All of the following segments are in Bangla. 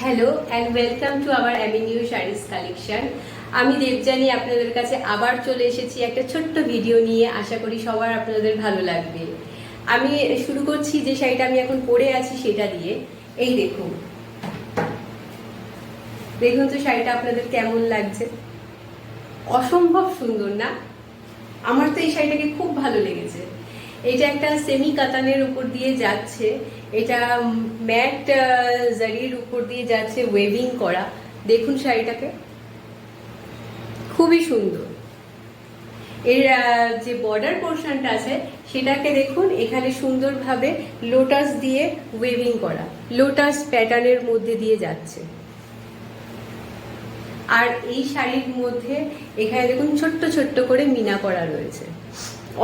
Hello and welcome to our avenue saris collection. আমি দেবযানী আপনাদের কাছে আবার চলে এসেছি একটা ছোট্ট ভিডিও নিয়ে। আশা করি সবার আপনাদের ভালো লাগবে। আমি শুরু করছি যে শাড়িটা আমি এখন পরে আছি সেটা দিয়ে। এই দেখুন, দেখুন তো শাড়িটা আপনাদের কেমন লাগছে। অসম্ভব সুন্দর না? আমার তো এই শাড়িটাকে খুব ভালো লেগেছে। এটা একটা সেমি কাতানের উপর দিয়ে যাচ্ছে, এটা ম্যাট জারির উপর দিয়ে যাচ্ছে, ওয়েভিং করা। দেখুন শাড়িটাকে, খুবই সুন্দর। এর যে বর্ডার পোর্শনটা আছে সেটাকে দেখুন, এখানে সুন্দরভাবে লোটাস দিয়ে ওয়েভিং করা, লোটাস প্যাটার্নের মধ্যে দিয়ে যাচ্ছে। আর এই শাড়ির মধ্যে এখানে দেখুন ছোট্ট ছোট্ট করে মিনা করা রয়েছে।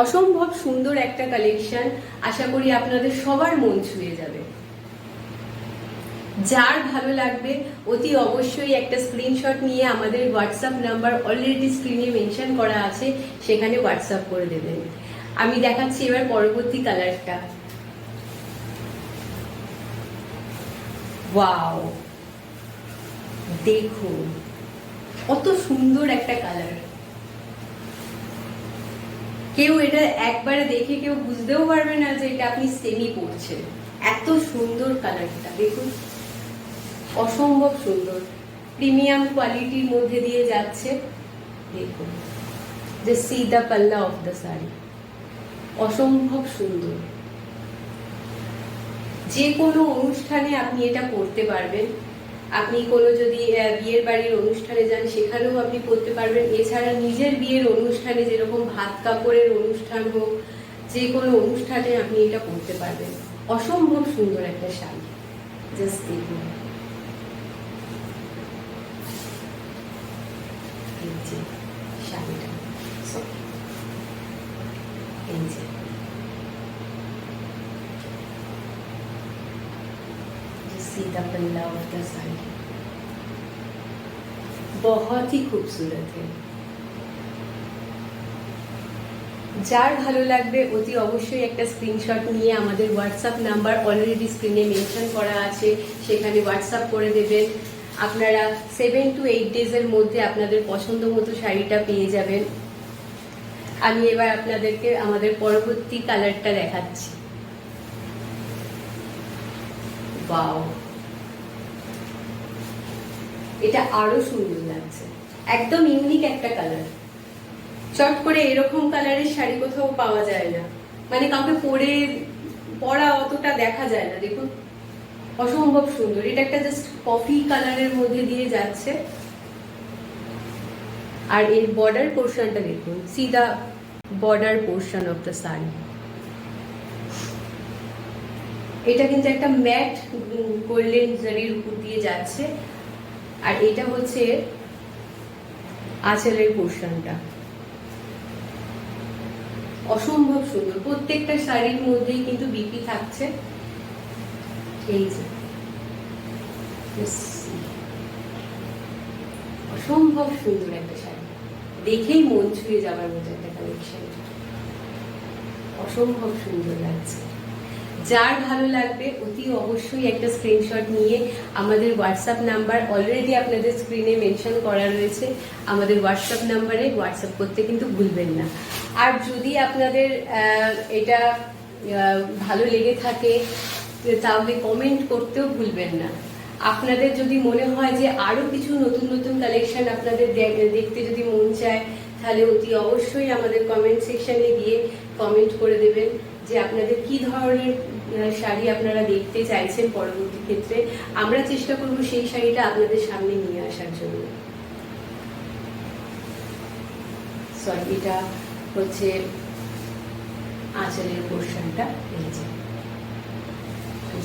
অসম্ভব সুন্দর একটা কালেকশন। আশা করি আপনাদের সবার মন ছুঁয়ে যাবে। যার ভালো লাগবে অতি অবশ্যই একটা স্ক্রিনশট নিয়ে আমাদের হোয়াটসঅ্যাপ নাম্বার অলরেডি স্ক্রিনে মেনশন করা আছে, সেখানে হোয়াটসঅ্যাপ করে দেবেন। আমি দেখাচ্ছি এবার পরবর্তী কালারটা। ওয়াও, দেখুন কত সুন্দর একটা কালার। কেউ এটা একবারে দেখে কেউ বুঝতেও পারবে না যে এটা আপনি সেমি পরছেন। এত সুন্দর কালারটা দেখুন, অসম্ভব সুন্দর, প্রিমিয়াম কোয়ালিটির মধ্যে দিয়ে যাচ্ছে। দেখুন, যে সি দ্য পাল্লা অফ দ্য শাড়ি, অসম্ভব সুন্দর। যে কোনো অনুষ্ঠানে আপনি এটা পরতে পারবেন। আপনি কোনো যদি বিয়ের বাড়ির অনুষ্ঠানে যান সেখানেও আপনি পরতে পারবেন। এছাড়া নিজের বিয়ের অনুষ্ঠানে, যেরকম ভাত কাপড়ের অনুষ্ঠান হোক, যে কোনো অনুষ্ঠানে আপনি এটা পরতে পারবেন। অসম্ভব সুন্দর একটা শাড়ি, জাস্ট দেখুন। এই যে শাড়িটা, এই যে सीधा पल्ला ऑफ द साड़ी, बहुत ही खूबसूरत है। যার ভালো লাগবে অতি অবশ্যই একটা স্ক্রিনশট নিয়ে আমাদের হোয়াটসঅ্যাপ নাম্বার অলরেডি স্ক্রিনে মেনশন করা আছে, সেখানে হোয়াটসঅ্যাপ করে দেবেন। আপনারা 7 to 8 ডেজের মধ্যে আপনাদের পছন্দ মতো শাড়িটা পেয়ে যাবেন। আমি এবার আপনাদেরকে আমাদের পরবর্তী কালারটা দেখাচ্ছি। ওয়াও, এটা আরো সুন্দর লাগছে। একদম ইউনিক একটা কালার। চট করে এরকম কালারের শাড়ি কোথাও পাওয়া যায় না, মানে কাউকে পরা অতটা দেখা যায় না। দেখুন, অসম্ভব সুন্দর। এটা একটা জাস্ট কফি কালারের মধ্যে দিয়ে যাচ্ছে। আর এর বর্ডার পোর্শনটা দেখুন, see the border portion of the sari. এটা কিন্তু একটা ম্যাট গোল্ডেন জারির উপর দিয়ে যাচ্ছে। আর এটা হচ্ছে আঁচলের পোর্শনটা। অসম্ভব সুন্দর। প্রত্যেকটা শাড়ির মধ্যেই কিন্তু বিপি থাকছে। এই যে অসম্ভব সুন্দর একটা শাড়ি, দেখেই মন ছুঁয়ে যাবার মতো একটা কালেকশন। অসম্ভব সুন্দর লাগছে। যার ভালো লাগবে অতি অবশ্যই একটা স্ক্রিনশট নিয়ে আমাদের হোয়াটসঅ্যাপ নাম্বার অলরেডি আপনাদের স্ক্রিনে মেনশন করা রয়েছে, আমাদের হোয়াটসঅ্যাপ নাম্বারে হোয়াটসঅ্যাপ করতে কিন্তু ভুলবেন না। আর যদি আপনাদের এটা ভালো লেগে থাকে তাহলে কমেন্ট করতেও ভুলবেন না। আপনাদের যদি মনে হয় যে আরো কিছু নতুন নতুন কালেকশন আপনাদের দেখতে যদি মন চায়, তাহলে অতি অবশ্যই আমাদের কমেন্ট সেকশনে গিয়ে কমেন্ট করে দেবেন যে আপনাদের কি ধরনের শাড়ি আপনারা দেখতে চাইছেন পরবর্তী ক্ষেত্রে। আমরা চেষ্টা করব সেই শাড়িটা আপনাদের সামনে নিয়ে আসার জন্য। সরি, এটা হচ্ছে আঁচলের পোর্শনটা। এই যে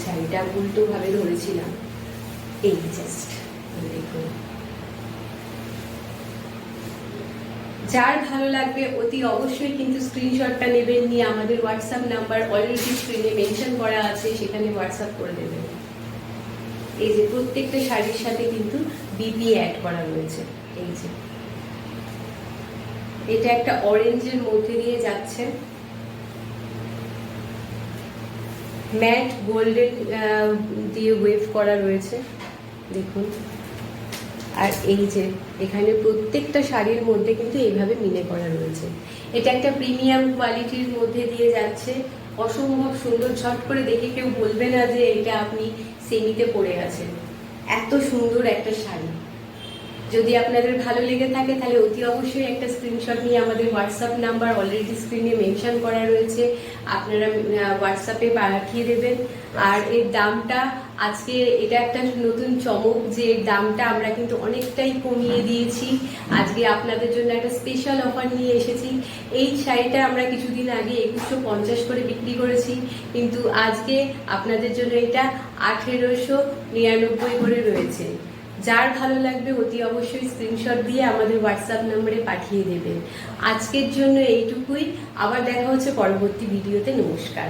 শাড়িটা উল্টো ভাবে ধরেছিলাম, এই জাস্ট দেখুন। যার ভালো লাগবে অতি অবশ্যই কিন্তু স্ক্রিনশটটা নেবেন, নিয়ে আমাদের হোয়াটসঅ্যাপ নাম্বার অলরেডি স্ক্রিনে মেনশন করা আছে, সেখানে হোয়াটসঅ্যাপ করে দেবেন। এই যে প্রত্যেকটা শাড়ির সাথে কিন্তু বিপি অ্যাড করা রয়েছে। এই যে এটা একটা অরেঞ্জের মধ্যে দিয়ে যাচ্ছে, ম্যাট গোল্ডেন দিয়ে ওয়েভ করা রয়েছে। দেখুন। আর এই যে এখানে প্রত্যেকটা শাড়ির মধ্যে কিন্তু এইভাবে মিলে করা রয়েছে। এটা একটা প্রিমিয়াম কোয়ালিটির মধ্যে দিয়ে যাচ্ছে, অসম্ভব সুন্দর। ঝট করে দেখে কেউ বলবে না যে এটা আপনি সেমিতে পরে আছেন। এত সুন্দর একটা শাড়ি। যদি আপনাদের ভালো লেগে থাকে তাহলে অতি অবশ্যই একটা স্ক্রিনশট নিয়ে আমাদের হোয়াটসঅ্যাপ নাম্বার অলরেডি স্ক্রিনে মেনশন করা রয়েছে, আপনারা হোয়াটসঅ্যাপে পাঠিয়ে দেবেন। আর এর দামটা আজকে এটা একটা নতুন চমক যে এর দামটা আমরা কিন্তু অনেকটাই কমিয়ে দিয়েছি। আজকে আপনাদের জন্য একটা স্পেশাল অফার নিয়ে এসেছি। এই শাড়িটা আমরা কিছুদিন আগে 2150 করে বিক্রি করেছি, কিন্তু আজকে আপনাদের জন্য এটা 1899 করে রয়েছে। যার ভালো লাগবে অতি অবশ্যই স্ক্রিনশট দিয়ে আমাদের হোয়াটসঅ্যাপ নম্বরে পাঠিয়ে দেবেন। আজকের জন্য এইটুকুই। আবার দেখা হচ্ছে পরবর্তী ভিডিওতে। নমস্কার।